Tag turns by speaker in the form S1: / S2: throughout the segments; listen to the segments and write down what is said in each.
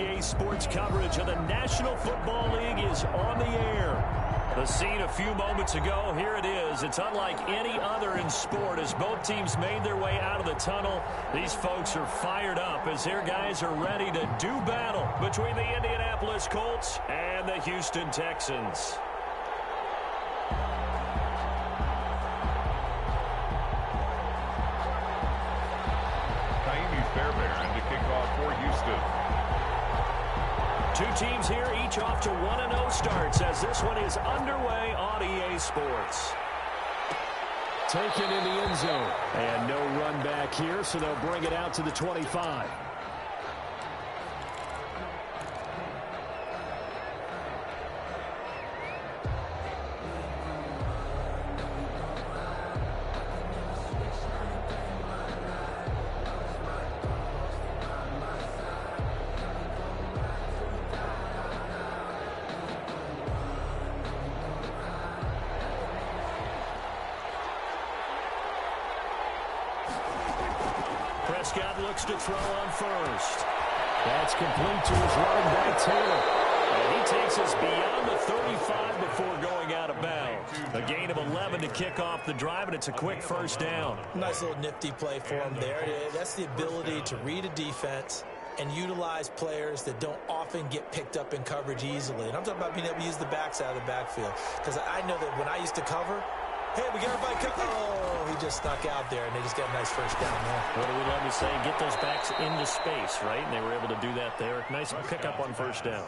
S1: OTA Sports coverage of the National Football League is on the air. The scene a few moments ago, here it is. It's unlike any other in sport as both teams made their way out of the tunnel. These folks are fired up as their guys are ready to do battle between the Indianapolis Colts and the Houston Texans.
S2: Fairbairn to kick off for Houston.
S1: Two teams here, each off to 1-0 starts as this one is underway on EA Sports. Taken in the end zone. And no run back here, so they'll bring it out to the 25. Prescott looks to throw on first. That's complete to his running back, Taylor. And he takes us beyond the 35 before going out of bounds. A gain of 11 to kick off the drive, and it's a quick first down.
S3: Nice little nifty play for him there. That's the ability to read a defense and utilize players that don't often get picked up in coverage easily. And I'm talking about being able to use the backs out of the backfield. Because I know that when I used to cover, hey, we got everybody covered. Oh, he just stuck out there, and they just got a nice first down there.
S1: What do we love to say? Get those backs into space, right? And they were able to do that there. Nice pickup on first down.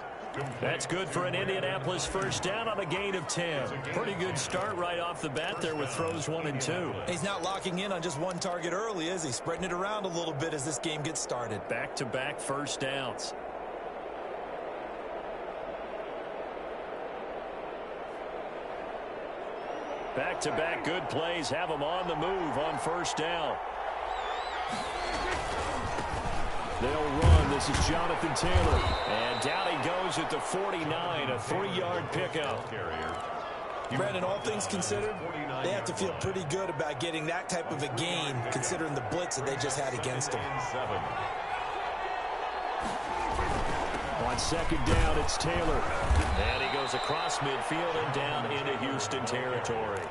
S1: That's good for an Indianapolis first down on a gain of 10. Pretty good start right off the bat there with throws 1 and 2.
S3: He's not locking in on just one target early, is he? Spreading it around a little bit as this game gets started.
S1: Back-to-back first downs. Back-to-back good plays have them on the move on first down. They'll run. This is Jonathan Taylor. And down he goes at the 49, a 3-yard pickup.
S3: Brandon, all things considered, they have to feel pretty good about getting that type of a gain considering the blitz that they just had against them.
S1: On second down, it's Taylor. And he goes across midfield and down into Houston territory.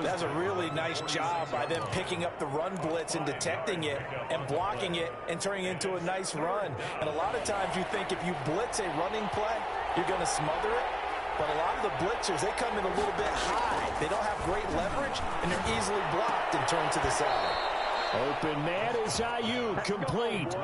S3: That's a really nice job by them picking up the run blitz and detecting it and blocking it and turning it into a nice run. And a lot of times you think if you blitz a running play, you're going to smother it. But a lot of the blitzers, they come in a little bit high. They don't have great leverage, and they're easily blocked and turned to the side.
S1: Open man is Ayuk, complete.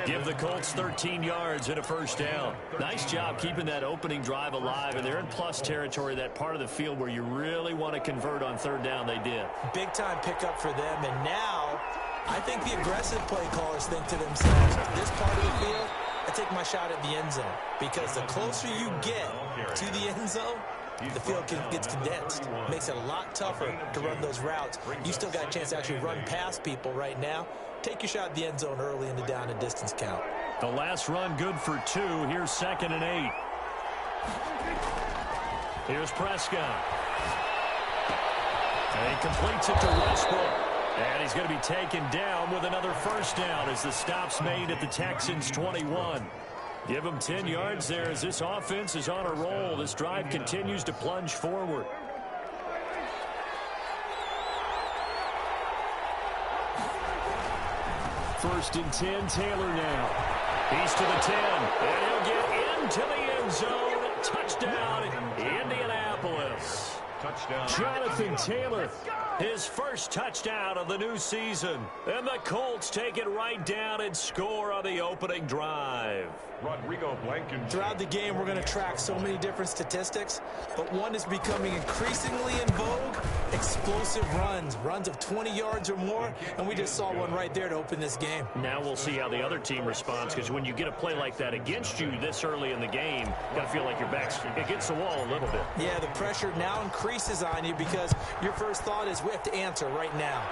S1: Give the Colts 13 yards and a first down. Nice job keeping that opening drive alive, and they're in plus territory, that part of the field where you really want to convert on third down. They did.
S3: Big time pickup for them, and now I think the aggressive play callers think to themselves, this part of the field, I take my shot at the end zone, because the closer you get to the end zone, the field gets condensed. Makes it a lot tougher to run those routes. You still got a chance to actually run past people right now. Take your shot at the end zone early in the down and distance count.
S1: The last run good for 2. Here's 2nd and 8. Here's Prescott. And he completes it to Westbrook. And he's going to be taken down with another first down as the stop's made at the Texans' 21. Give him 10 yards there as this offense is on a roll. This drive continues to plunge forward. First and 10, Taylor now. He's to the 10, and he'll get into the end zone. Touchdown, Indianapolis.
S2: Touchdown.
S1: Jonathan Taylor, his first touchdown of the new season. And the Colts take it right down and score on the opening drive.
S2: Rodrigo Blankenship.
S3: Throughout the game, we're going to track so many different statistics, but one is becoming increasingly in vogue: explosive runs of 20 yards or more, and we just saw one right there to open this game.
S1: Now we'll see how the other team responds, because when you get a play like that against you this early in the game, you got to feel like your back's against the wall a little bit.
S3: Yeah, the pressure now increases on you because your first thought is we have to answer right now.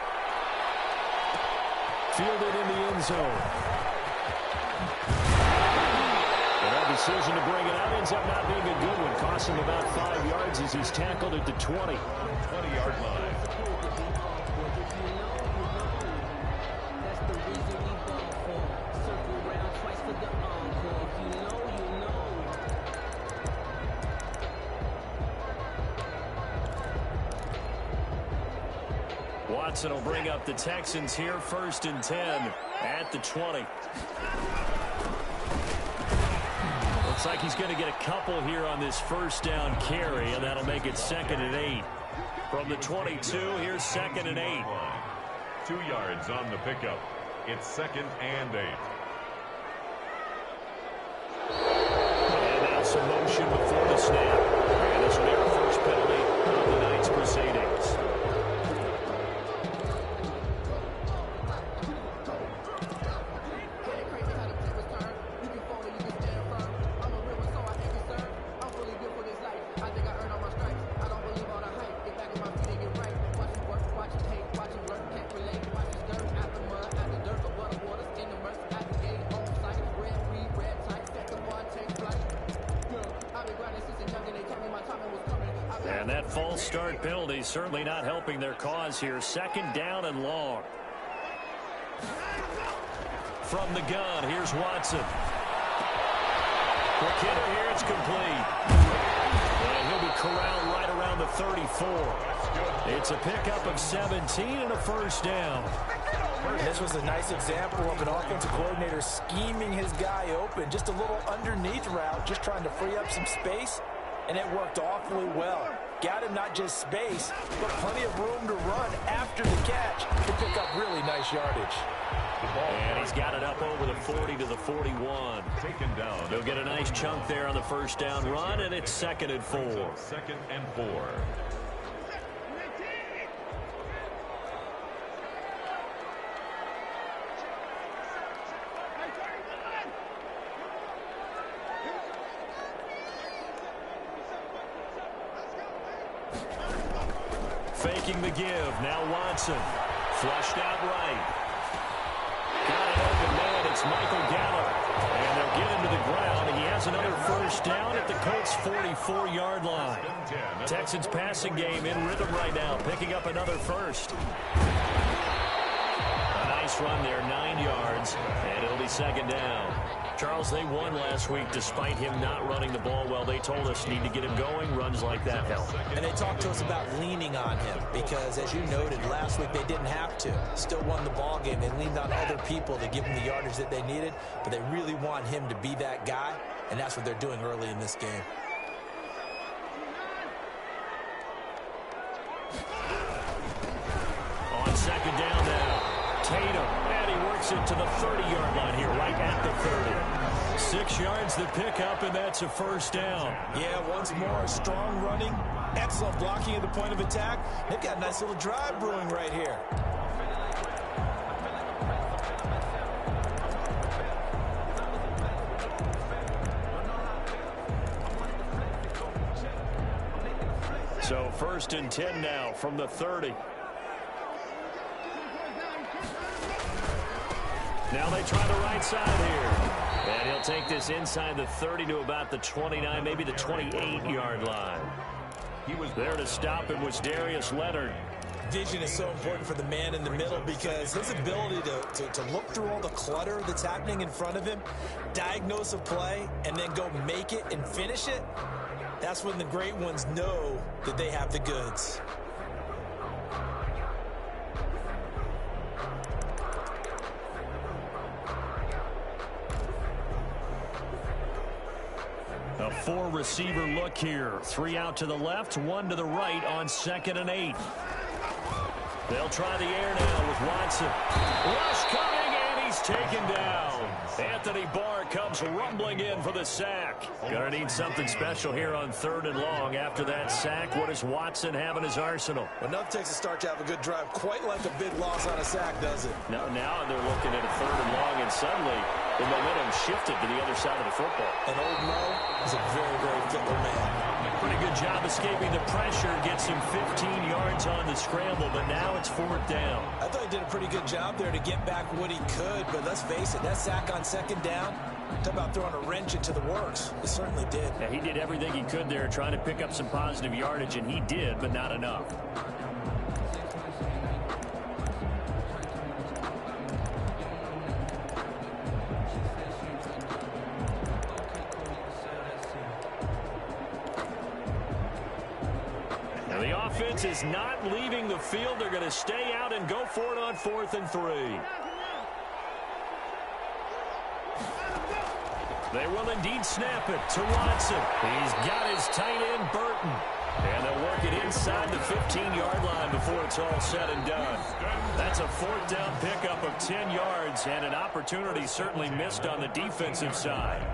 S1: Fielded in the end zone. Decision to bring it out ends up not being a good one. Costs him about 5 yards as he's tackled at the 20.
S2: 20-yard line.
S1: Watson will bring up the Texans here, 1st and 10 at the 20. Looks like he's going to get a couple here on this 1st down carry, and that'll make it 2nd and 8. From the 22, here's 2nd and 8.
S2: 2 yards on the pickup. It's 2nd and 8.
S1: And now some motion before the snap. And this will be our first penalty of the night's proceedings. And that false start penalty certainly not helping their cause here. 2nd down and long. From the gun, here's Watson. Quick hitter here, it's complete. And he'll be corralled right around the 34. It's a pickup of 17 and a 1st down.
S3: This was a nice example of an offensive coordinator scheming his guy open. Just a little underneath route, just trying to free up some space. And it worked awfully well. Got him not just space, but plenty of room to run after the catch to pick up really nice yardage.
S1: And he's got it up over the 40 to the 41.
S2: Taken down.
S1: He'll get a nice chunk there on the 1st down run, and it's 2nd and 4.
S2: 2nd and 4.
S1: Faking the give. Now Watson. Flushed out right. Got it open, man. It's Michael Gallup. And they'll get him to the ground. He has another 1st down at the Colts' 44-yard line. Texans passing game in rhythm right now, picking up another 1st. A nice run there, 9 yards, and it'll be 2nd down. Charles, they won last week despite him not running the ball well. They told us need to get him going. Runs like that help.
S3: And they talked to us about leaning on him because, as you noted, last week they didn't have to. Still won the ball game. They leaned on other people to give them the yardage that they needed, but they really want him to be that guy, and that's what they're doing early in this game.
S1: On 2nd down now, Tatum, and he works it to the 30-yard line here, right at the 30. 6 yards the pickup, and that's a 1st down.
S3: Yeah, once more, strong running, excellent blocking at the point of attack. They've got a nice little drive brewing right here.
S1: So 1st and 10 now from the 30. Now they try the right side here. And he'll take this inside the 30 to about the 29, maybe the 28-yard line. He was there to stop him was Darius Leonard.
S3: Vision is so important for the man in the middle because his ability to look through all the clutter that's happening in front of him, diagnose a play, and then go make it and finish it, that's when the great ones know that they have the goods.
S1: A 4-receiver look here. 3 out to the left, 1 to the right on 2nd and 8. They'll try the air now with Watson. Rush coming, and he's taken down. Anthony Barr comes rumbling in for the sack. Gonna need something special here on 3rd and long. After that sack, what does Watson have in his arsenal?
S3: Well, nothing takes a start to have a good drive, quite like a big loss on a sack, does it?
S1: Now they're looking at a 3rd and long, and suddenly the momentum shifted to the other side of the football.
S3: And old Mo is a very, very fickle man.
S1: Pretty good job escaping the pressure. Gets him 15 yards on the scramble, but now it's 4th down.
S3: I thought he did a pretty good job there to get back what he could, but let's face it, that sack on 2nd down, talk about throwing a wrench into the works. It certainly did.
S1: Yeah, he did everything he could there trying to pick up some positive yardage, and he did, but not enough. offense is not leaving the field. They're going to stay out and go for it on 4th and 3. They will indeed snap it to Watson. He's got his tight end, Burton. And they'll work it inside the 15-yard line before it's all said and done. That's a 4th down pickup of 10 yards and an opportunity certainly missed on the defensive side.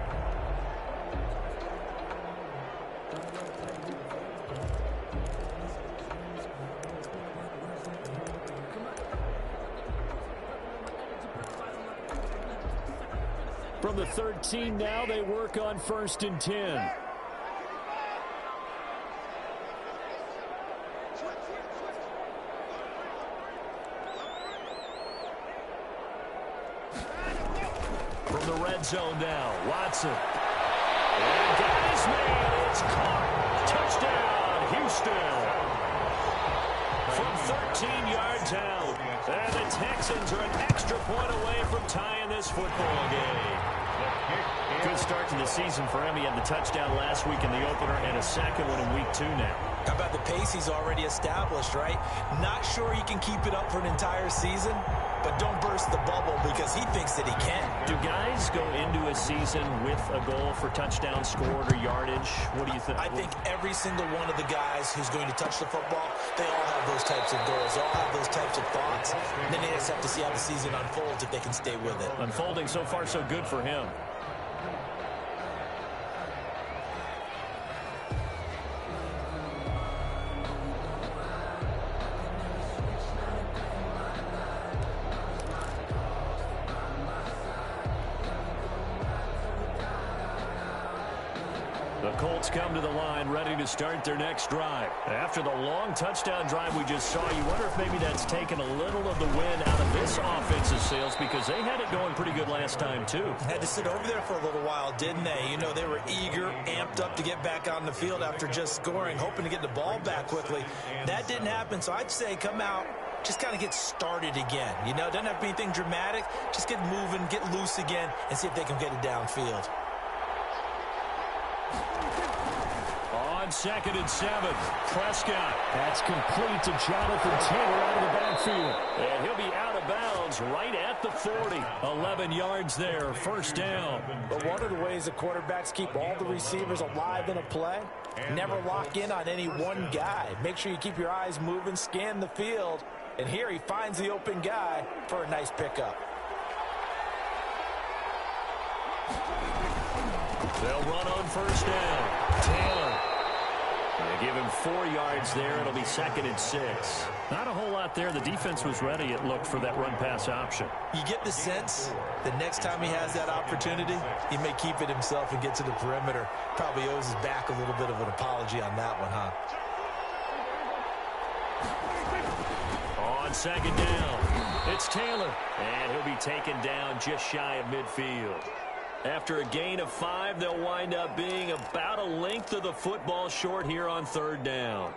S1: From the 13 now, they work on 1st and 10. From the red zone now, Watson. And got his man. It's caught. Touchdown, Houston. From 13 yards out. And the Texans are an extra point away from tying this football game. Good start to the season for him. He had the touchdown last week in the opener and a second one in week 2 now.
S3: How about the pace he's already established, right? Not sure he can keep it up for an entire season, but don't burst the bubble because he thinks that he can.
S1: Do guys go into a season with a goal for touchdown scored or yardage? What do you think?
S3: I think every single one of the guys who's going to touch the football, they all have those types of goals. They all have those types of thoughts. And then they just have to see how the season unfolds if they can stay with it.
S1: Unfolding so far so good for him. The Colts come to the line, ready to start their next drive. After the long touchdown drive we just saw, you wonder if maybe that's taken a little of the wind out of this offensive sails because they had it going pretty good last time, too.
S3: Had to sit over there for a little while, didn't they? You know, they were eager, amped up to get back on the field after just scoring, hoping to get the ball back quickly. That didn't happen, so I'd say come out, just kind of get started again. You know, doesn't have to be anything dramatic. Just get moving, get loose again, and see if they can get it downfield.
S1: On 2nd and 7, Prescott. That's complete to Jonathan Taylor out of the backfield. And he'll be out of bounds right at the 40. 11 yards there, 1st down.
S3: But one of the ways the quarterbacks keep all the receivers alive in a play, never lock in on any one guy. Make sure you keep your eyes moving, scan the field. And here he finds the open guy for a nice pickup.
S1: They'll run on 1st down. Taylor. They give him 4 yards there. It'll be 2nd and 6. Not a whole lot there. The defense was ready, it looked, for that run-pass option.
S3: You get the sense the next time he has that opportunity, he may keep it himself and get to the perimeter. Probably owes his back a little bit of an apology on that one, huh?
S1: On 2nd down, it's Taylor. And he'll be taken down just shy of midfield. After a gain of 5, they'll wind up being about a length of the football short here on 3rd down.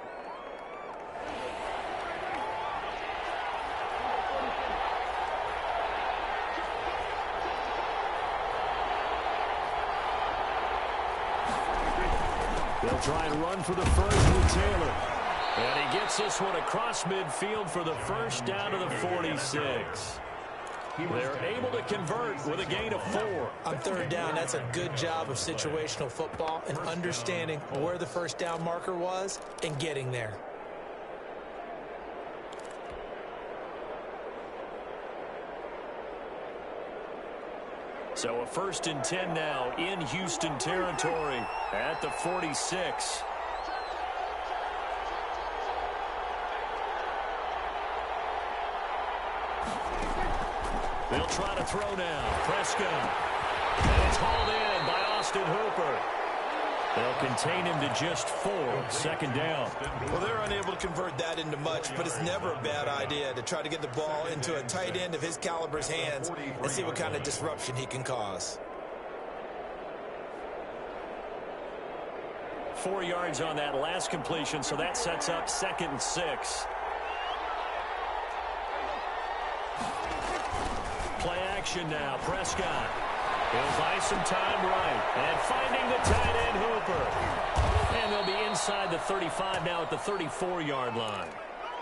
S1: They'll try and run for the first with Taylor. And he gets this one across midfield for the 1st down to the 46. They're able to convert with a gain of 4.
S3: On 3rd down, that's a good job of situational football and understanding where the 1st down marker was and getting there.
S1: So a 1st and 10 now in Houston territory at the 46. They'll try to throw now. Prescott. And it's hauled in by Austin Hooper. They'll contain him to just 4. 2nd down.
S3: Well, they're unable to convert that into much, but it's never a bad idea to try to get the ball into a tight end of his caliber's hands and see what kind of disruption he can cause.
S1: 4 yards on that last completion, so that sets up 2nd and 6. Play action now. Prescott. He'll buy some time right. And finding the tight end Hooper. And they'll be inside the 35 now at the 34-yard line.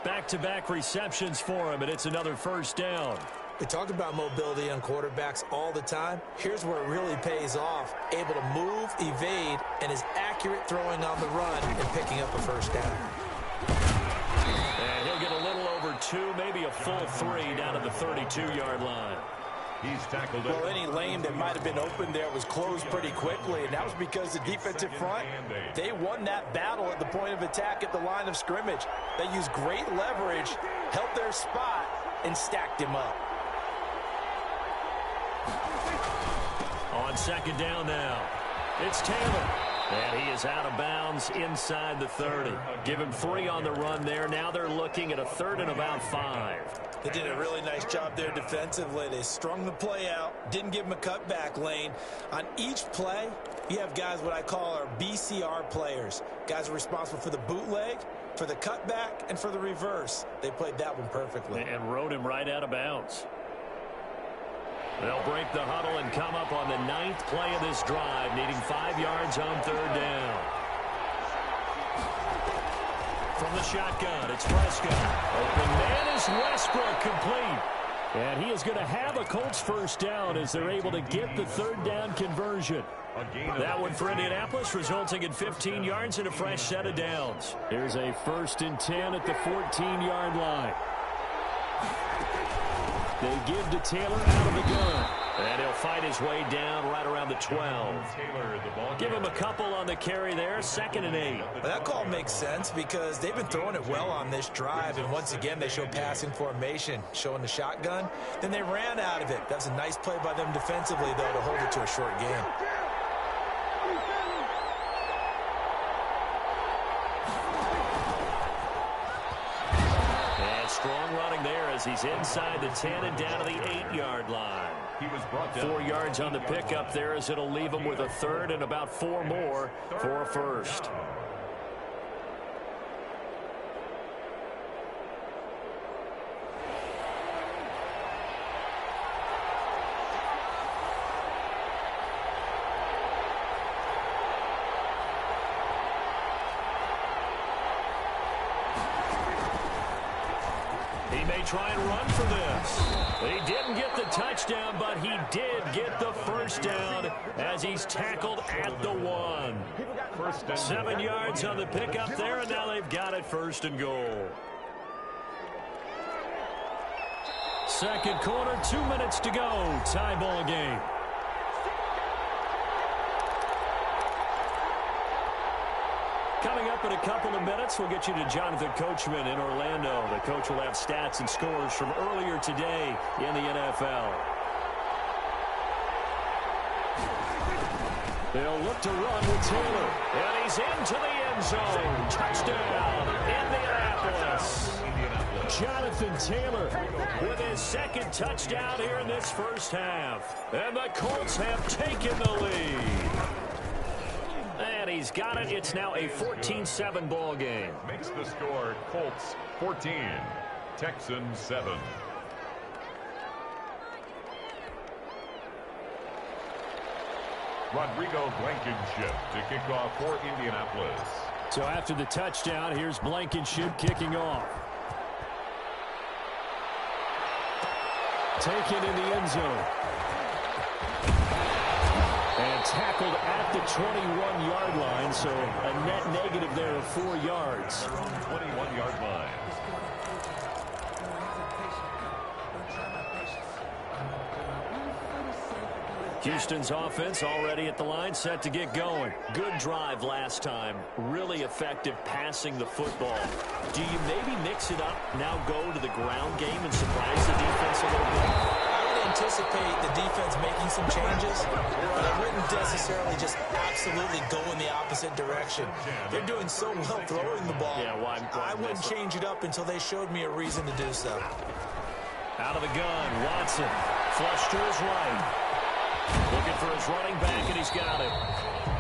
S1: Back-to-back receptions for him, and it's another first down.
S3: We talk about mobility on quarterbacks all the time. Here's where it really pays off. Able to move, evade, and is accurate throwing on the run and picking up a first down.
S1: And he'll get a little over 2, maybe a full 3 down at the 32-yard line.
S2: He's tackled.
S4: Well, any lane that might have been open there was closed pretty quickly, and that was because the defensive front, they won that battle at the point of attack at the line of scrimmage. They used great leverage, held their spot, and stacked him up.
S1: On second down now, it's Taylor. And he is out of bounds inside the 30. Give him 3 on the run there. Now they're looking at a 3rd and about 5.
S3: They did a really nice job there defensively. They strung the play out, didn't give him a cutback lane. On each play, you have guys what I call our BCR players. Guys are responsible for the bootleg, for the cutback, and for the reverse. They played that one perfectly.
S1: And rode him right out of bounds. They'll break the huddle and come up on the 9th play of this drive, needing 5 yards on 3rd down. From the shotgun, it's Prescott. Open man is Westbrook, complete. And he is going to have a Colts first down as they're able to get the 3rd down conversion. That one for Indianapolis, resulting in 15 yards and a fresh set of downs. Here's a 1st and 10 at the 14-yard line. They give to Taylor out of the gun. And he'll fight his way down right around the 12. Give him a couple on the carry there, 2nd and 8.
S3: Well, that call makes sense because they've been throwing it well on this drive, and once again they show passing formation, showing the shotgun. Then they ran out of it. That's a nice play by them defensively, though, to hold it to a short game.
S1: Strong running there as he's inside the 10 and down to the 8-yard line.
S2: He was brought down.
S1: 4 yards on the pickup there as it'll leave him with a 3rd and about 4 more for a first. He may try and run for this. He didn't get the touchdown, but he did get the first down as he's tackled at the 1. 7 yards on the pickup there, and now they've got it 1st and goal. Second quarter, 2 minutes to go. Tie ball game. Coming up in a couple of minutes, we'll get you to Jonathan Coachman in Orlando. The coach will have stats and scores from earlier today in the NFL. They'll look to run with Taylor. And he's into the end zone. Touchdown, Indianapolis. Jonathan Taylor with his 2nd touchdown here in this first half. And the Colts have taken the lead. And he's got it. It's now a 14-7 ball game.
S2: Makes the score Colts 14, Texans 7. Rodrigo Blankenship to kick off for Indianapolis.
S1: So after the touchdown, here's Blankenship kicking off. Taken in the end zone. And tackled at the 21-yard line, so a net negative there of 4 yards.
S2: 21-yard line.
S1: Houston's offense already at the line, set to get going. Good drive last time. Really effective passing the football. Do you maybe mix it up, now go to the ground game and surprise the defense a little bit?
S3: Anticipate the defense making some changes, but I wouldn't necessarily just absolutely go in the opposite direction. They're doing so well throwing the ball.
S1: Yeah,
S3: I wouldn't change it up until they showed me a reason to do so.
S1: Out of the gun, Watson. Flush to his right. Looking for his running back, and he's got it.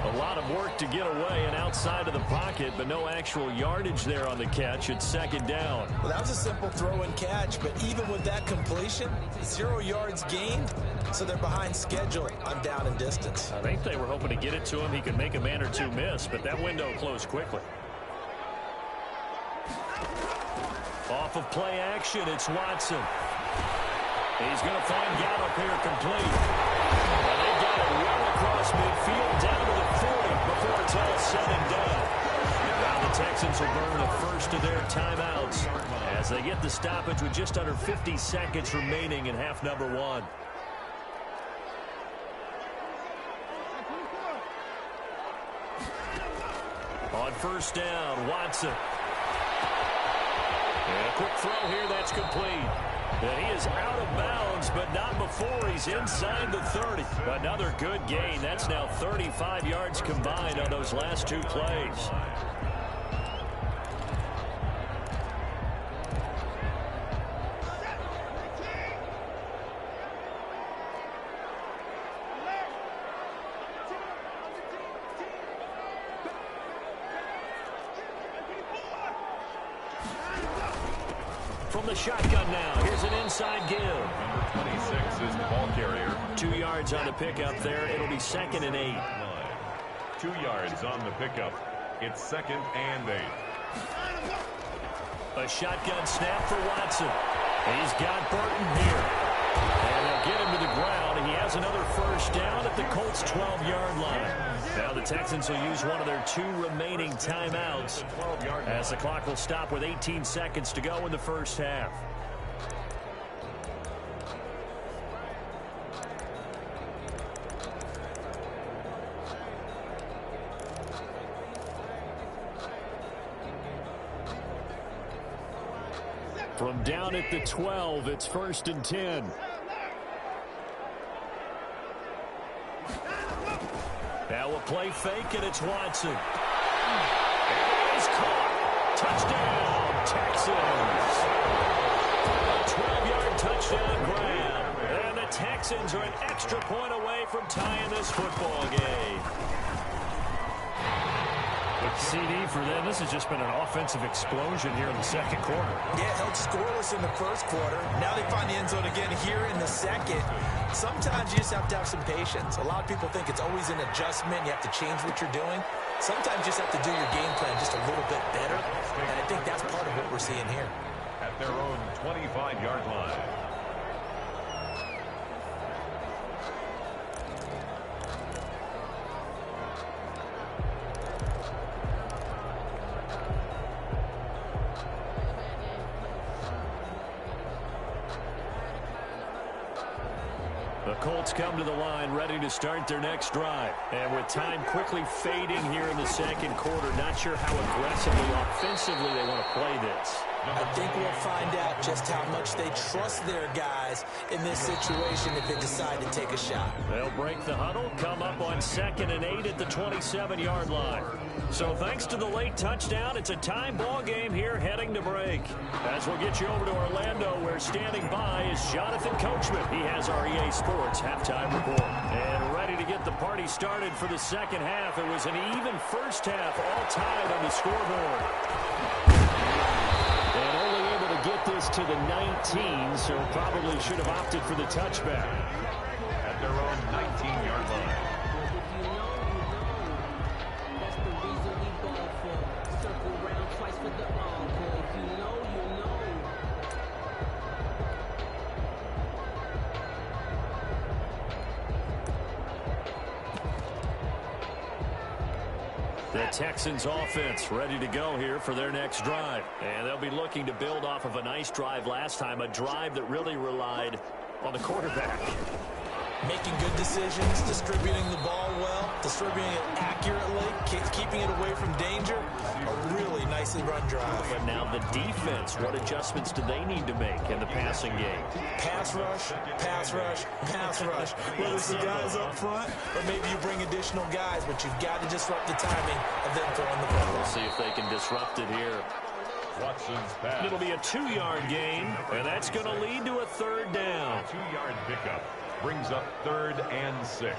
S1: A lot of work to get away and outside of the pocket, but no actual yardage there on the catch. It's second down.
S3: Well, that was a simple throw and catch, but even with that completion, 0 yards gained, so they're behind schedule on down and distance.
S1: I think they were hoping to get it to him. He could make a man or two miss, but that window closed quickly. Off of play action, it's Watson. He's going to find Gallup here complete. And they got it well across midfield down to the 40 before it's all said and done. Now the Texans will burn the first of their timeouts as they get the stoppage with just under 50 seconds remaining in half number 1. On first down, Watson. And a quick throw here, that's complete. And he is out of bounds, but not before he's inside the 30. Another good gain. That's now 35 yards combined on those last 2 plays. From the shotgun now, here's an inside give.
S2: Number 26 is the ball carrier.
S1: 2 yards on the pickup there. It'll be 2nd and 8.
S2: 2 yards on the pickup. It's 2nd and 8.
S1: A shotgun snap for Watson. He's got Burton here. And they'll get him to the ground. He has another first down at the Colts' 12-yard line. Now the Texans will use one of their 2 remaining timeouts as the clock will stop with 18 seconds to go in the first half. From down at the 12, it's 1st and 10. Now a play fake, and it's Watson. And he's caught. Touchdown, Texans. A 12-yard touchdown grab. And the Texans are an extra point away from tying this football game. CD for them. This has just been an offensive explosion here in the second quarter.
S3: Yeah, held scoreless in the first quarter. Now they find the end zone again here in the second. Sometimes you just have to have some patience. A lot of people think it's always an adjustment. You have to change what you're doing. Sometimes you just have to do your game plan just a little bit better. And I think that's part of what we're seeing here.
S2: At their own 25-yard line.
S1: The Colts come to the line ready to start their next drive. And with time quickly fading here in the second quarter, not sure how aggressively, offensively they want to play this.
S3: I think we'll find out just how much they trust their guys in this situation if they decide to take a shot.
S1: They'll break the huddle, come up on 2nd and 8 at the 27-yard line. So thanks to the late touchdown, it's a time ball game here heading to break. As we'll get you over to Orlando, where standing by is Jonathan Coachman. He has our EA Sports halftime report. And ready to get the party started for the second half. It was an even first half, all tied on the scoreboard. And only able to get this to the 19, so probably should have opted for the touchback.
S2: At their own 19-yard line.
S1: The Texans offense ready to go here for their next drive. And they'll be looking to build off of a nice drive last time, a drive that really relied on the quarterback.
S3: Making good decisions, distributing the ball well, distributing it accurately, keeping it away from danger. A really nicely run drive.
S1: But now the defense, what adjustments do they need to make in the passing game?
S3: Pass rush, pass rush, pass rush. Whether it's the guys up front or maybe you bring additional guys, but you've got to disrupt the timing of them throwing the ball.
S1: We'll see if they can disrupt it here.
S2: Watson's pass.
S1: It'll be a 2-yard gain, and that's going to lead to a 3rd down.
S2: 2-yard pickup. brings up 3rd and 6.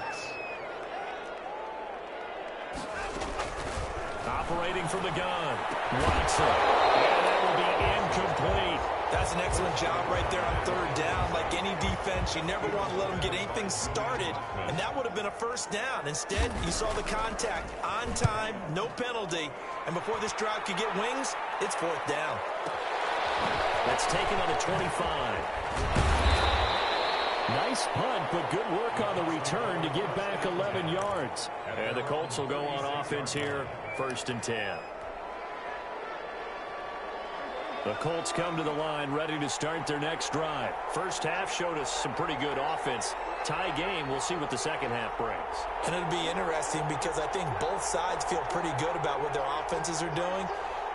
S1: Operating from the gun. Watson. And that will be incomplete.
S3: That's an excellent job right there on 3rd down. Like any defense, you never want to let them get anything started, and that would have been a 1st down. Instead, you saw the contact on time, no penalty, and before this drive could get wings, it's 4th down.
S1: That's taken on the 25. Nice punt, but good work on the return to get back 11 yards. And the Colts will go on offense here, 1st and 10. The Colts come to the line ready to start their next drive. First half showed us some pretty good offense. Tie game, we'll see what the second half brings.
S3: And it'll be interesting because I think both sides feel pretty good about what their offenses are doing.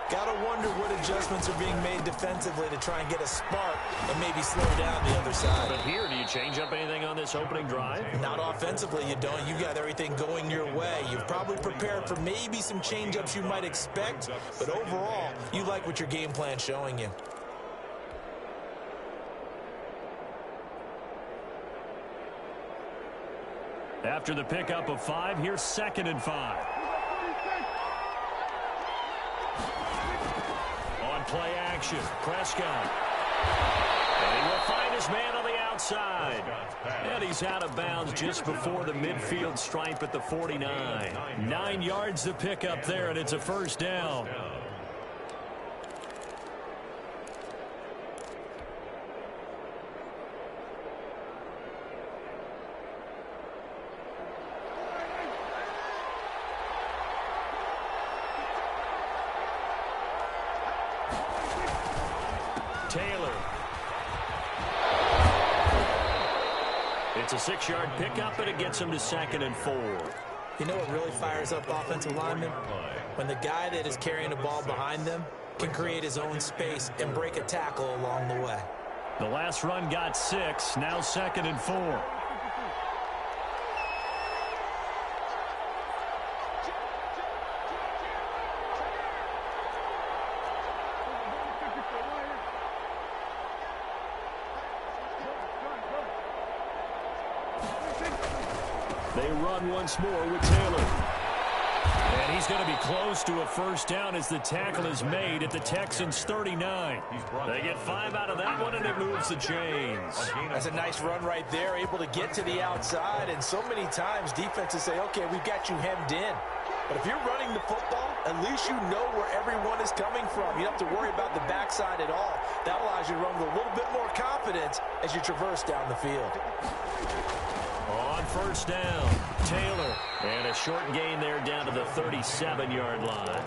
S3: Got to wonder what adjustments are being made defensively to try and get a spark and maybe slow down the other side.
S1: But here, do you change up anything on this opening drive?
S3: Not offensively, you don't. You've got everything going your way. You've probably prepared for maybe some change-ups you might expect, but overall, you like what your game plan's showing you.
S1: After the pickup of 5, here's 2nd and 5. Play action. Prescott. And he will find his man on the outside. And he's out of bounds just before the midfield stripe at the 49. 9 yards to pick up there, and it's a 1st down. Taylor. It's a 6-yard pickup, and it gets him to 2nd and 4.
S3: You know what really fires up offensive linemen? When the guy that is carrying the ball behind them can create his own space and break a tackle along the way.
S1: The last run got 6, now 2nd and 4. They run once more with Taylor. And he's going to be close to a 1st down as the tackle is made at the Texans' 39. They get 5 out of that one, and it moves the chains.
S3: That's a nice run right there, able to get to the outside. And so many times defenses say, okay, we've got you hemmed in. But if you're running the football, at least you know where everyone is coming from. You don't have to worry about the backside at all. That allows you to run with a little bit more confidence as you traverse down the field.
S1: On 1st down, Taylor. And a short gain there down to the 37-yard line.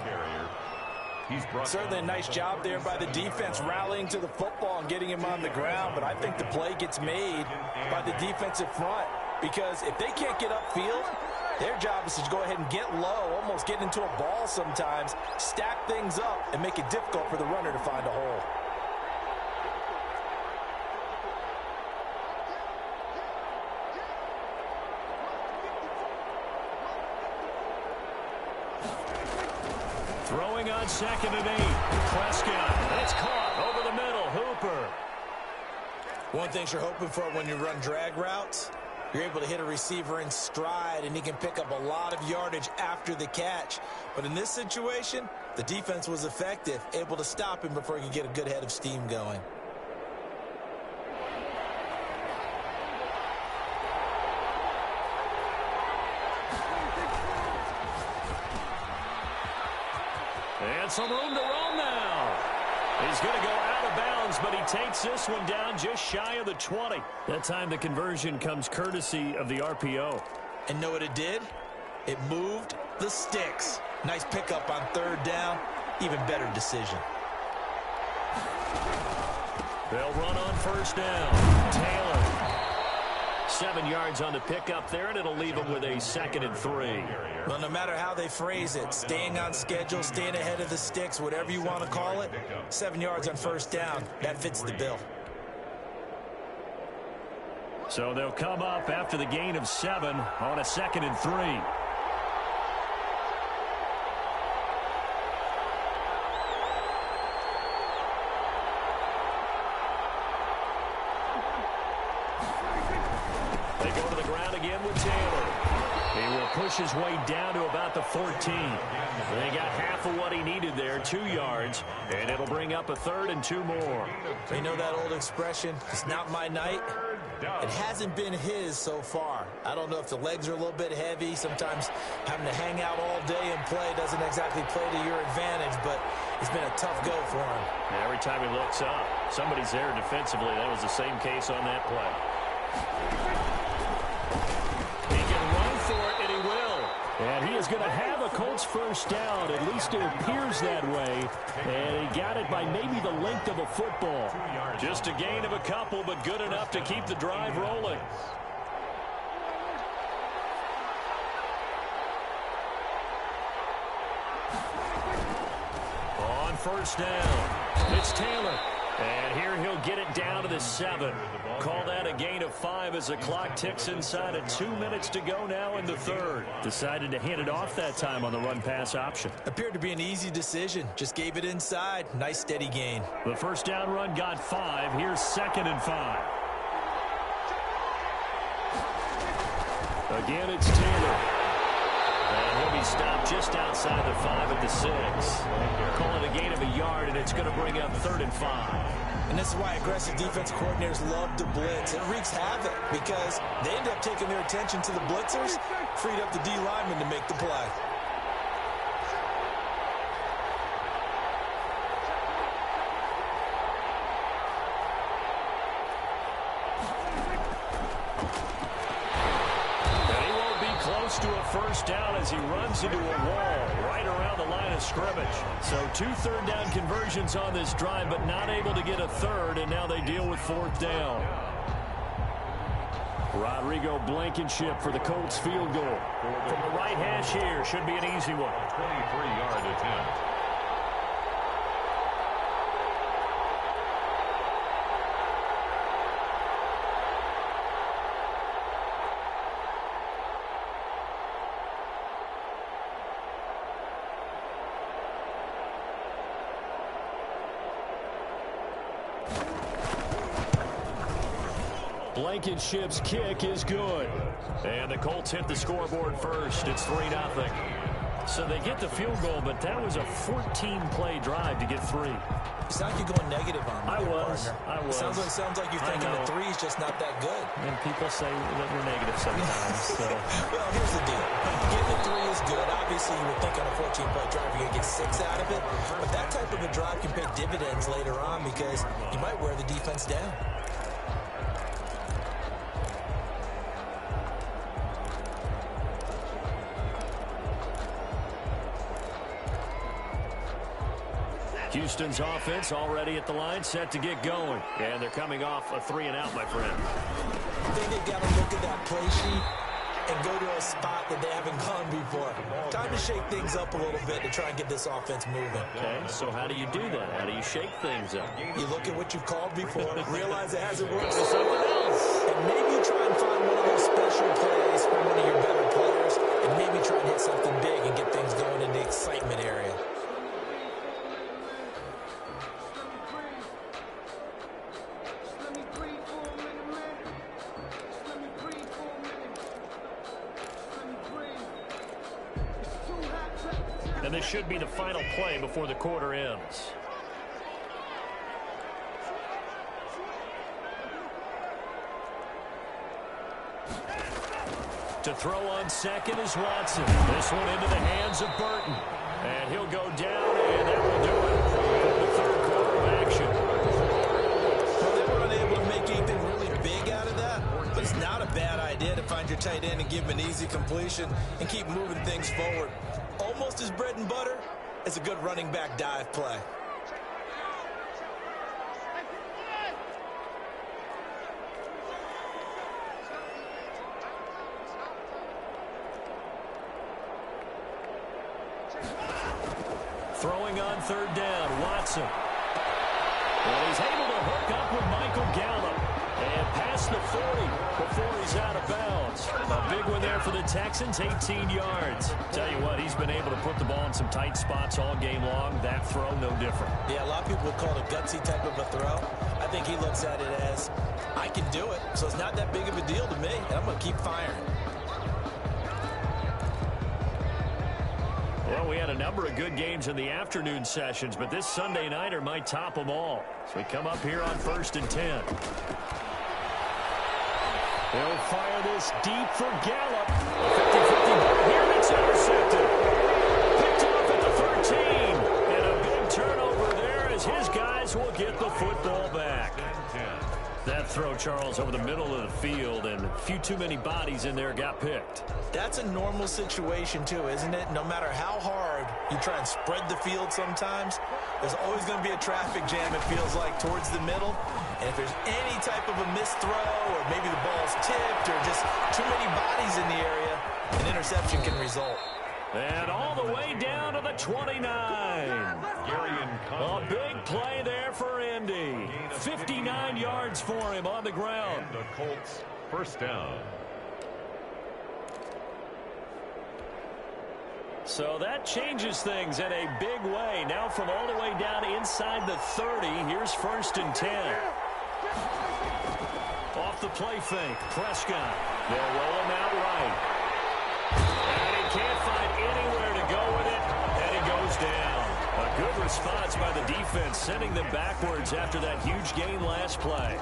S3: Certainly a nice job there by the defense rallying to the football and getting him on the ground. But I think the play gets made by the defensive front, because if they can't get upfield, their job is to go ahead and get low, almost get into a ball sometimes, stack things up, and make it difficult for the runner to find a hole.
S1: Throwing on 2nd and 8. Prescott. And it's caught over the middle. Hooper.
S3: One thing you're hoping for when you run drag routes, you're able to hit a receiver in stride, and he can pick up a lot of yardage after the catch. But in this situation, the defense was effective, able to stop him before he could get a good head of steam going.
S1: And some room to roam now. He's going to go out of bounds, but he takes this one down just shy of the 20. That time the conversion comes courtesy of the RPO.
S3: And know what it did? It moved the sticks. Nice pickup on 3rd down. Even better decision.
S1: They'll run on 1st down. Taylor. 7 yards on the pickup there, and it'll leave him with a 2nd and 3.
S3: Well, no matter how they phrase it, staying on schedule, staying ahead of the sticks, whatever you want to call it, 7 yards on 1st down, that fits the bill.
S1: So they'll come up after the gain of 7 on a 2nd and 3. push his way down to about the 14. They got half of what he needed there, 2 yards, and it'll bring up a 3rd and 2 more.
S3: You know that old expression, it's not my night? It hasn't been his so far. I don't know if the legs are a little bit heavy. Sometimes having to hang out all day and play doesn't exactly play to your advantage, but it's been a tough go for him.
S1: And every time he looks up, somebody's there defensively. That was the same case on that play. He can run for it, and he will. And he is going to have a Colts first down. At least it appears that way. And he got it by maybe the length of a football. Just a gain of a couple, but good enough to keep the drive rolling. On first down, it's Taylor. And here he'll get it down to the 7. Call that a gain of 5 as the clock ticks inside of 2 minutes to go now in the 3rd. Decided to hand it off that time on the run-pass option.
S3: Appeared to be an easy decision. Just gave it inside. Nice steady gain.
S1: The first down run got 5. Here's 2nd and 5. Again, it's Taylor. And he'll be stopped just outside the 5 at the 6. Call it a gain of a yard, and it's going to bring up 3rd and 5.
S3: And this is why aggressive defense coordinators love to blitz. It wreaks havoc because they end up taking their attention to the blitzers, freed up the D lineman to make the play.
S1: To a first down as he runs into a wall right around the line of scrimmage. So 2 third-down conversions on this drive, but not able to get a 3rd, and now they deal with 4th down. Rodrigo Blankenship for the Colts field goal. From the right hash here, should be an easy one.
S2: 23-yard attempt.
S1: Blankenship's kick is good. And the Colts hit the scoreboard first. It's 3-0. So they get the field goal, but that was a 14-play drive to get 3.
S3: It's like you're going negative on me.
S1: I was.
S3: Sounds like you're thinking the 3 is just not that good.
S1: And people say that we're negative sometimes. So.
S3: Well, here's the deal. Getting the 3 is good. Obviously, you would think on a 14-play drive you're going to get 6 out of it. But that type of a drive can pay dividends later on because you might wear the defense down.
S1: Houston's offense already at the line, set to get going. And they're coming off a 3-and-out, my friend.
S3: I think they've got to look at that play sheet and go to a spot that they haven't gone before. Time to shake things up a little bit to try and get this offense moving.
S1: Okay, so how do you do that? How do you shake things up?
S3: You look at what you've called before, realize it hasn't worked.
S1: Go to something else.
S3: And maybe you try and find one of those special plays from one of your better players, and maybe try and hit something big and get things going in the excitement area.
S1: And this should be the final play before the quarter ends. To throw on second is Watson. This one into the hands of Burton. And he'll go down, and that will do it for the 3rd quarter of action.
S3: Well, they were unable to make anything really big out of that, but it's not a bad idea to find your tight end and give him an easy completion and keep moving things forward. Almost as bread and butter as a good running back dive play.
S1: Throwing on 3rd down, Watson. And he's able to hook up with Michael Gallup. And past the 40 before he's out of bounds. A big one there for the Texans, 18 yards. Tell you what, he's been able to put the ball in some tight spots all game long. That throw, no different.
S3: Yeah, a lot of people would call it a gutsy type of a throw. I think he looks at it as, I can do it, so it's not that big of a deal to me, and I'm going to keep firing.
S1: Well, we had a number of good games in the afternoon sessions, but this Sunday nighter might top them all. So we come up here on 1st and 10. They'll fire this deep for Gallup. 50-50 here, it's intercepted. Picked off at the 13. And a big turnover there as his guys will get the football back. That throw, Charles, over the middle of the field, and a few too many bodies in there got picked.
S3: That's a normal situation, too, isn't it? No matter how hard you try and spread the field sometimes, there's always going to be a traffic jam, it feels like, towards the middle. And if there's any type of a missed throw, or maybe the ball's tipped, or just too many bodies in the area, an interception can result.
S1: And all the way down to the 29. A big play there for Indy. 59 yards for him on the ground.
S2: And the Colts first down.
S1: So that changes things in a big way. Now from all the way down inside the 30, here's 1st and 10. Off the play fake, Prescott. They'll roll him out right. And he can't find anywhere to go with it, and he goes down. A good response by the defense, sending them backwards after that huge gain last play.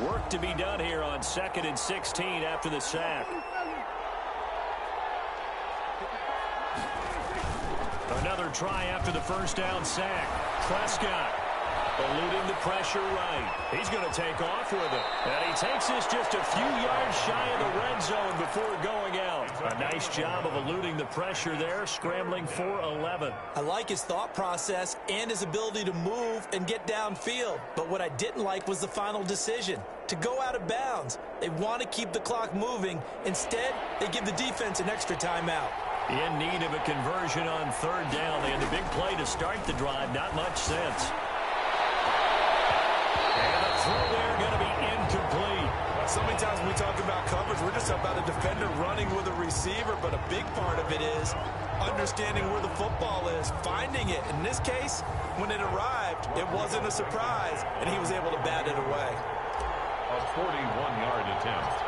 S1: Work to be done here on 2nd and 16 after the sack. Another try after the first down sack. Prescott eluding the pressure right. He's going to take off with it. And he takes this just a few yards shy of the red zone before going out. A nice job of eluding the pressure there, scrambling for 11.
S3: I like his thought process and his ability to move and get downfield. But what I didn't like was the final decision, to go out of bounds. They want to keep the clock moving. Instead, they give the defense an extra timeout.
S1: In need of a conversion on 3rd down. They had the big play to start the drive. Not much sense. And the throw there going to be incomplete.
S4: So many times when we talk about coverage, we're just about a defender running with a receiver, but a big part of it is understanding where the football is, finding it. In this case, when it arrived, it wasn't a surprise, and he was able to bat it away.
S2: A 41-yard attempt.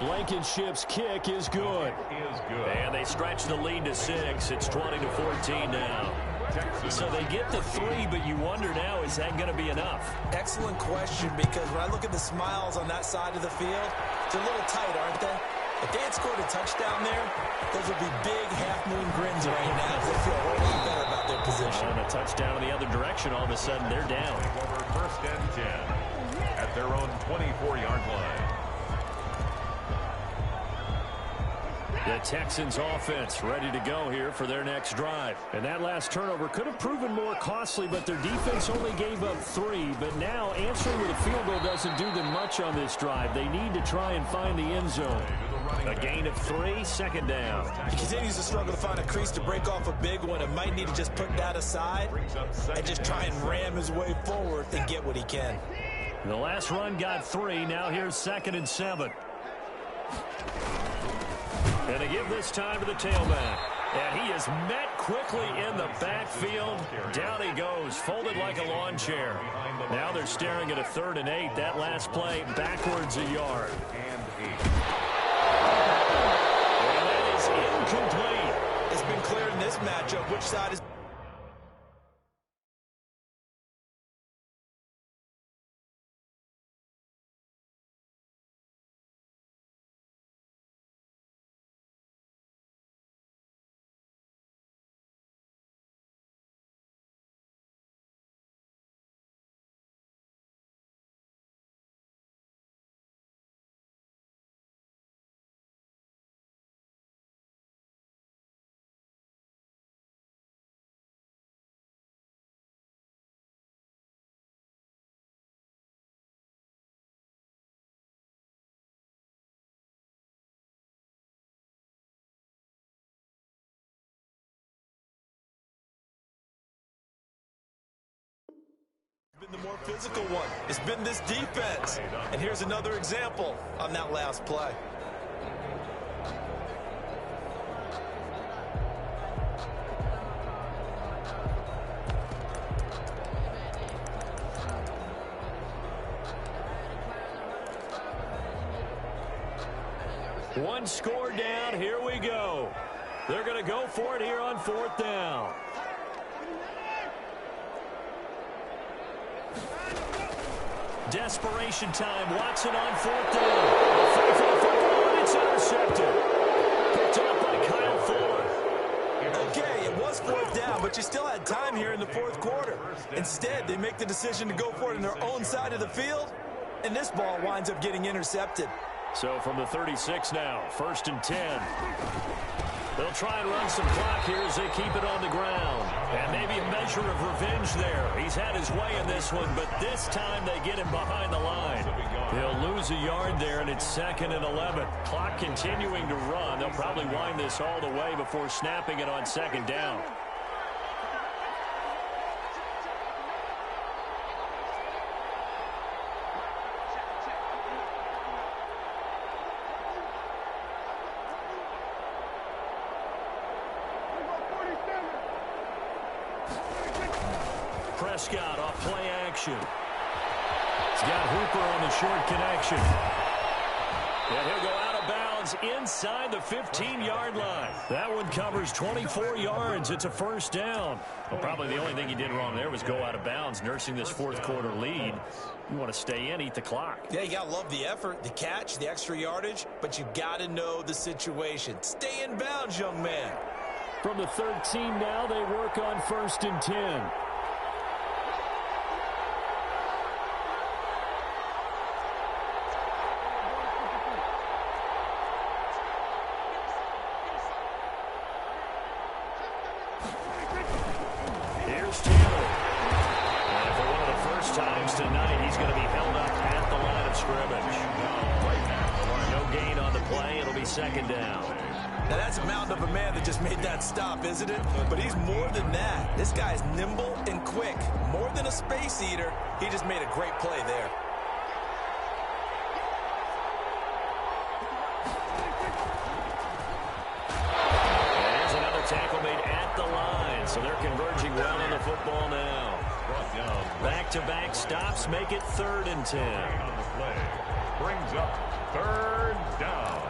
S1: Blankenship's kick is good. And they stretch the lead to 6. It's 20-14 now. So they get the 3, but you wonder now, is that going to be enough?
S3: Excellent question, because when I look at the smiles on that side of the field, they're a little tight, aren't they? If they had scored a touchdown there, those would be big half-moon grins right now. They feel a whole lot better about their position.
S1: And a touchdown in the other direction, all of a sudden they're down.
S2: Over 1st and 10 at their own 24-yard line.
S1: The Texans offense ready to go here for their next drive. And that last turnover could have proven more costly, but their defense only gave up 3. But now answering with a field goal doesn't do them much on this drive. They need to try and find the end zone. A gain of 3, 2nd down.
S3: He continues to struggle to find a crease to break off a big one, and might need to just put that aside and just try and ram his way forward and get what he can.
S1: The last run got 3. Now here's 2nd and 7. And they give this time to the tailback. And he is met quickly in the backfield. Down he goes, folded like a lawn chair. Now they're staring at a 3rd and 8. That last play backwards a yard. And that is incomplete.
S3: It's been clear in this matchup which side is... been the more physical one. It's been this defense. And here's another example on that last play.
S1: One score down. Here we go. They're going to go for it here on 4th down. Desperation time. Watson on 4th down. A fight for the football, and it's intercepted. Picked up by Kyle Fuller.
S4: Okay, it was 4th down, but you still had time here in the 4th quarter. Instead, they make the decision to go for it on their own side of the field, and this ball winds up getting intercepted.
S1: So from the 36 now, 1st and 10. They'll try and run some clock here as they keep it on the ground. And maybe a measure of revenge there. He's had his way in this one, but this time they get him behind the line. He'll lose a yard there, and it's 2nd and 11. Clock continuing to run. They'll probably wind this all the way before snapping it on 2nd down. Prescott off play action. He's got Hooper on the short connection. And he'll go out of bounds inside the 15-yard line. That one covers 24 yards. It's a 1st down. Well, probably the only thing he did wrong there was go out of bounds, nursing this 4th quarter lead. You want to stay in, eat the clock.
S4: Yeah, you got to love the effort, the catch, the extra yardage, but you got to know the situation. Stay in bounds, young man.
S1: From the 13 now, they work on 1st and 10.
S4: Stop, isn't it? But he's more than that. This guy's nimble and quick. More than a space eater. He just made a great play there.
S1: There's another tackle made at the line, so they're converging well on the football now. Back-to-back stops make it 3rd and 10.
S2: On the play. Brings up 3rd down.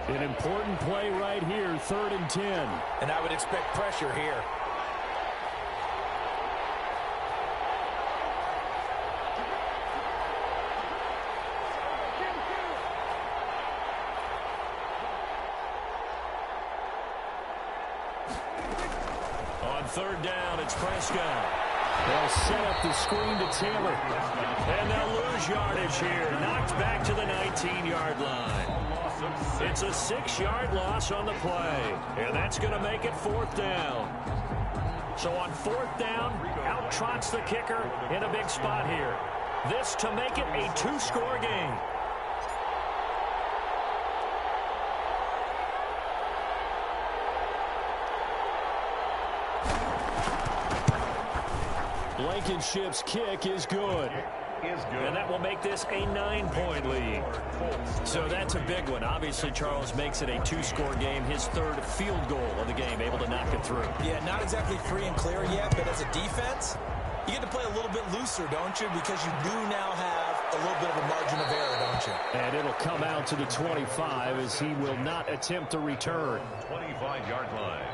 S1: An important play right here, 3rd and 10.
S4: And I would expect pressure here.
S1: On 3rd down, it's Prescott. They'll set up the screen to Taylor. And they'll lose yardage here. Knocked back to the 19-yard line. It's a 6-yard loss on the play. And that's going to make it 4th down. So on 4th down, out trots the kicker in a big spot here. This to make it a 2-score game. Blankenship's kick is good. And that will make this a 9-point lead. So that's a big one. Obviously, Charles makes it a 2-score game. His 3rd field goal of the game, able to knock it through.
S3: Yeah, not exactly free and clear yet, but as a defense, you get to play a little bit looser, don't you? Because you do now have a little bit of a margin of error, don't you?
S1: And it'll come out to the 25 as he will not attempt to return.
S2: 25-yard line.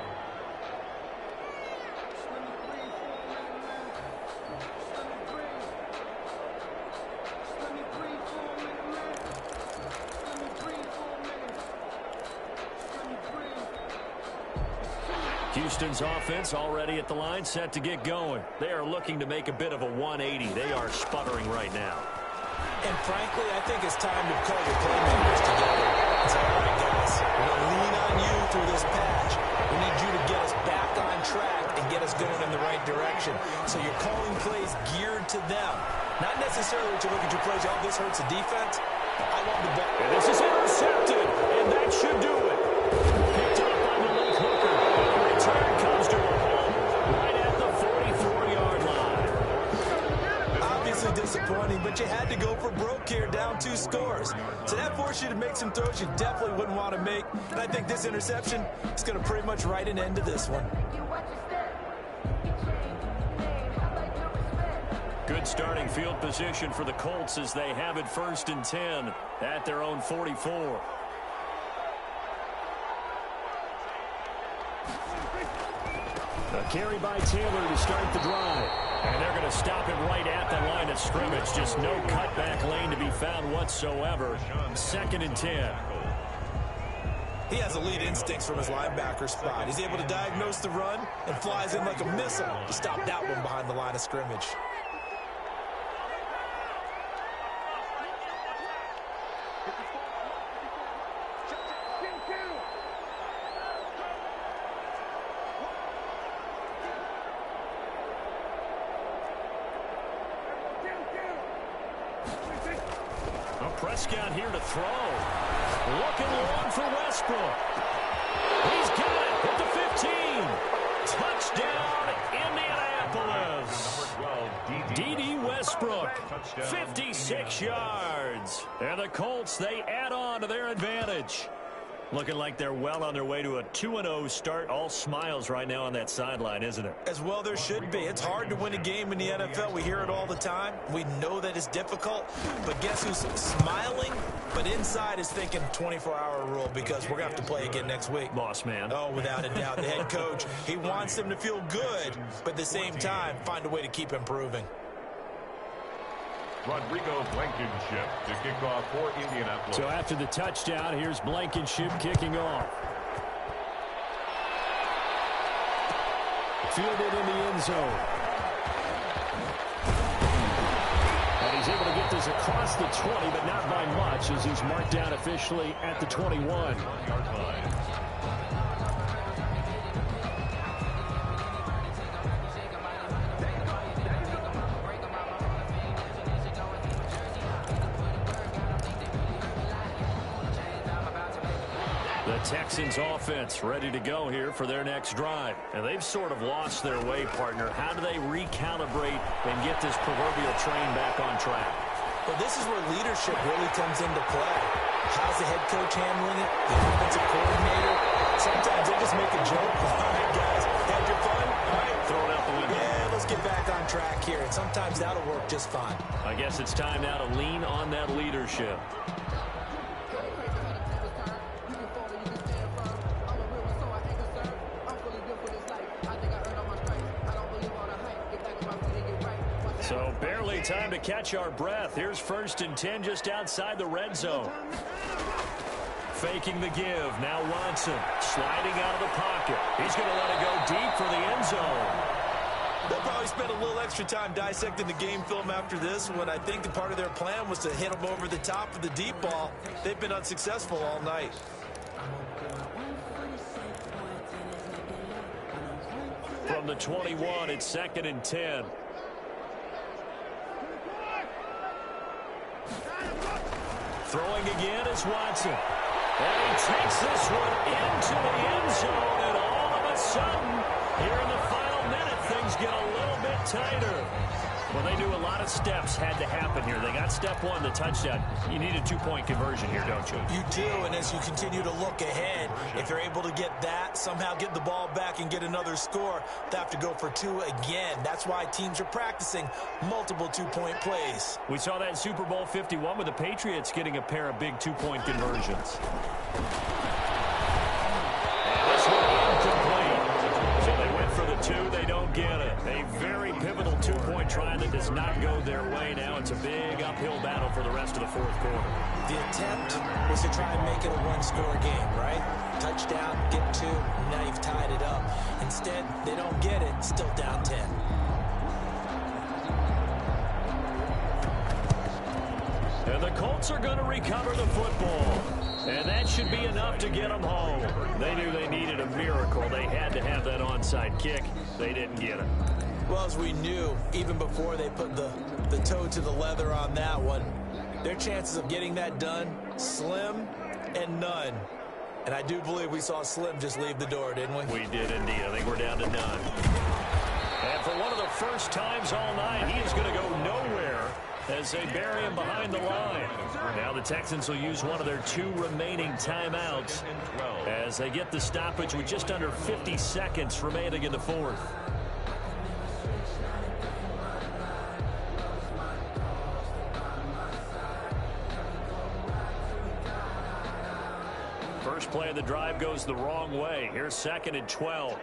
S1: Houston's offense already at the line, set to get going. They are looking to make a bit of a 180. They are sputtering right now.
S3: And frankly, I think it's time to call your playmakers together and say, all right, guys, we're going to lean on you through this patch. We need you to get us back on track and get us going in the right direction. So you're calling plays geared to them. Not necessarily to look at your plays, oh, this hurts the defense. I love the ball.
S1: And this is intercepted, and that should do it. Picked up by Malik Hooker. The return comes to a home right at the 44-yard
S3: 2 scores. So that forced you to make some throws you definitely wouldn't want to make. And I think this interception is going to pretty much write an end to this one.
S1: Good starting field position for the Colts as they have it 1st and 10 at their own 44. A carry by Taylor to start the drive. And they're going to stop it right at the line of scrimmage. Just no cutback lane to be found whatsoever. 2nd and 10.
S3: He has elite instincts from his linebacker spot. He's able to diagnose the run and flies in like a missile to stop that one behind the line of scrimmage.
S1: Prescott here to throw. Looking long for Westbrook. He's got it at the 15. Touchdown, Indianapolis. D.D. Westbrook, 56 yards. And the Colts, they add on to their advantage. Looking like they're well on their way to a 2-0 start. All smiles right now on that sideline, isn't it?
S3: As well there should be. It's hard to win a game in the NFL. We hear it all the time. We know that it's difficult. But guess who's smiling? But inside is thinking 24-hour rule because we're going to have to play again next week.
S1: Boss man.
S3: Oh, without a doubt. The head coach, he wants them to feel good, but at the same time, find a way to keep improving.
S2: Rodrigo Blankenship to kick off for Indianapolis.
S1: So after the touchdown, here's Blankenship kicking off. Fielded in the end zone. And he's able to get this across the 20, but not by much as he's marked down officially at the 21. Texans offense ready to go here for their next drive. And they've sort of lost their way, partner. How do they recalibrate and get this proverbial train back on track?
S3: Well, this is where leadership really comes into play. How's the head coach handling it? The offensive coordinator? Sometimes they just make a joke. All right, guys, had your fun? All right, throw it out the window. Yeah, let's get back on track here. And sometimes that'll work just fine.
S1: I guess it's time now to lean on that leadership. So barely time to catch our breath. Here's 1st and 10 just outside the red zone. Faking the give. Now Watson sliding out of the pocket. He's going to let it go deep for the end zone.
S3: They'll probably spend a little extra time dissecting the game film after this one. I think the part of their plan was to hit them over the top of the deep ball. They've been unsuccessful all night.
S1: From the 21, it's 2nd and 10. Throwing again is Watson. And he takes this one into the end zone. And all of a sudden, here in the final minute, things get a little bit tighter. Well, they knew a lot of steps had to happen here. They got step one, the touchdown. You need a 2-point conversion here, don't you?
S3: You do, and as you continue to look ahead, if you're able to get that, somehow get the ball back and get another score, they have to go for 2 again. That's why teams are practicing multiple 2-point plays.
S1: We saw that in Super Bowl 51 with the Patriots getting a pair of big 2-point conversions. And this one incomplete. So they went for the 2, they don't get it. A very pivotal 2-point try that does not go their way. Now it's a big uphill battle for the rest of the 4th quarter.
S3: The attempt was to try and make it a 1-score game, right? Touchdown, get 2, now you've tied it up. Instead, they don't get it, still down 10.
S1: And the Colts are going to recover the football. And that should be enough to get them home. They knew they needed a miracle. They had to have that onside kick. They didn't get it.
S3: Well, as we knew, even before they put the toe to the leather on that one, their chances of getting that done, slim and none. And I do believe we saw Slim just leave the door, didn't we?
S1: We did indeed. I think we're down to none. And for one of the first times all night, he is going to go nowhere as they bury him behind the line. Now the Texans will use one of their 2 remaining timeouts as they get the stoppage with just under 50 seconds remaining in the fourth. First play of the drive goes the wrong way. Here's 2nd and 12.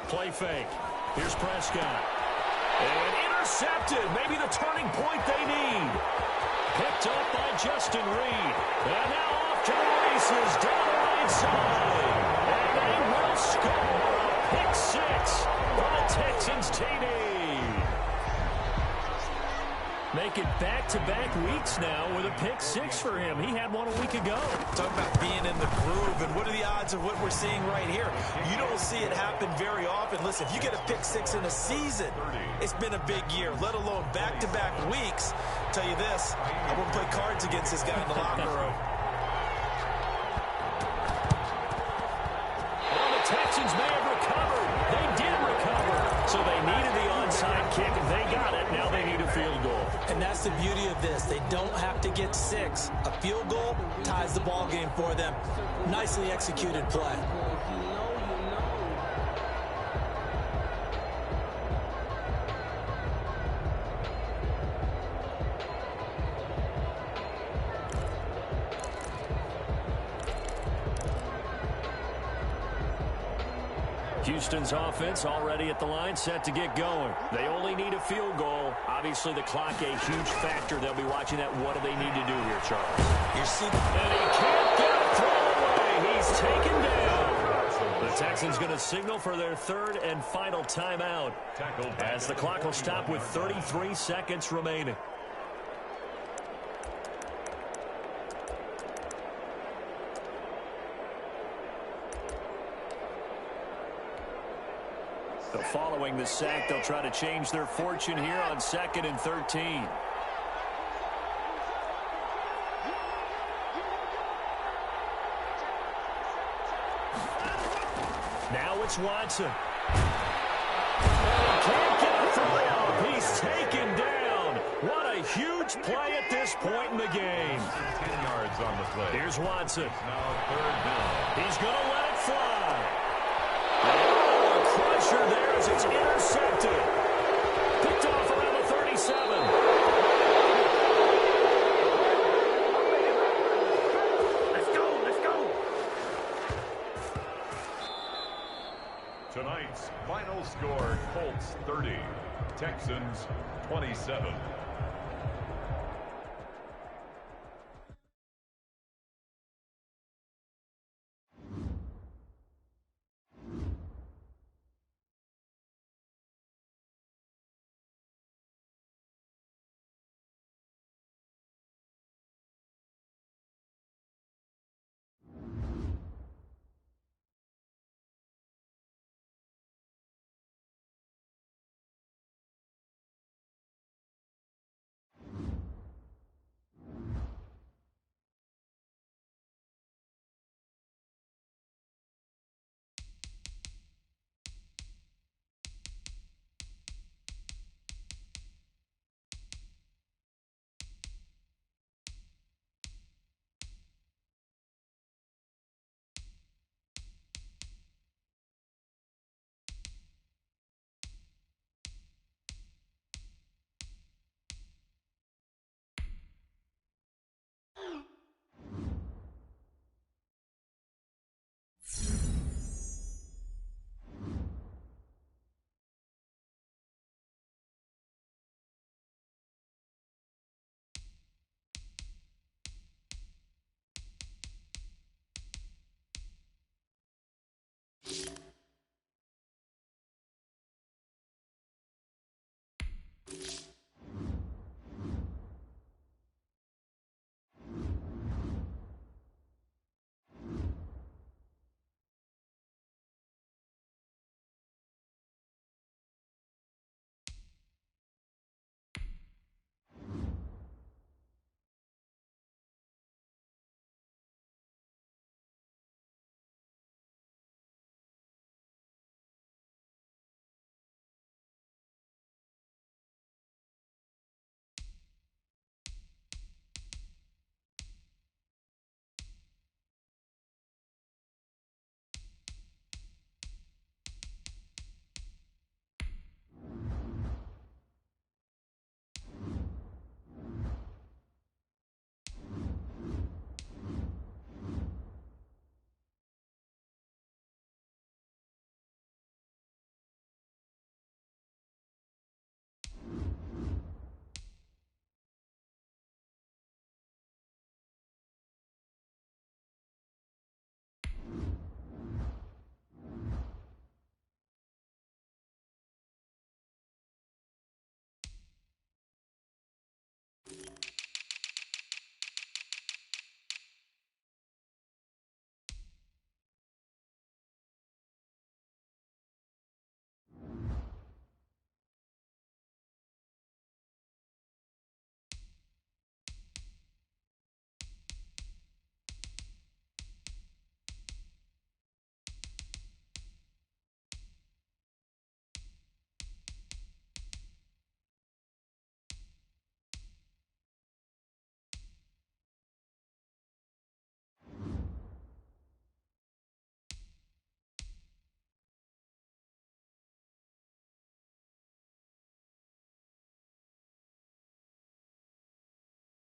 S1: Play fake. Here's Prescott. And intercepted. Maybe the turning point they need. Picked up by Justin Reed. And now off to the races down the right side. And they will score a pick 6 for the Texans TD. Make it back-to-back weeks now with a pick 6 for him. He had one a week ago.
S3: Talk about being in the groove, and what are the odds of what we're seeing right here? You don't see it happen very often. Listen, if you get a pick 6 in a season, it's been a big year, let alone back-to-back weeks. Tell you this, I wouldn't play cards against this guy in the locker room.
S1: Well, the Texans may have recovered. They did recover. So they needed the onside kick, and they got it. Now they need a field goal.
S3: And that's the beauty of this. They don't have to get 6. A field goal ties the ball game for them. Nicely executed play.
S1: Houston's offense already at the line, set to get going. They only need a field goal. Obviously, the clock a huge factor. They'll be watching that. What do they need to do here, Charles?
S3: And
S1: he can't get a throw away. He's taken down. The Texans going to signal for their 3rd and final timeout as the clock will stop with 33 seconds remaining. So following the sack, they'll try to change their fortune here on 2nd and 13. Now it's Watson. Can't get a throw up. He's taken down. What a huge play at this point in the game.
S2: 10 yards on the play.
S1: Here's Watson.
S2: Now 3rd down.
S1: He's going to let it fly. Pressure there as it's intercepted. Picked off around the 37. Let's go, let's go.
S2: Tonight's final score, Colts 30, Texans 27.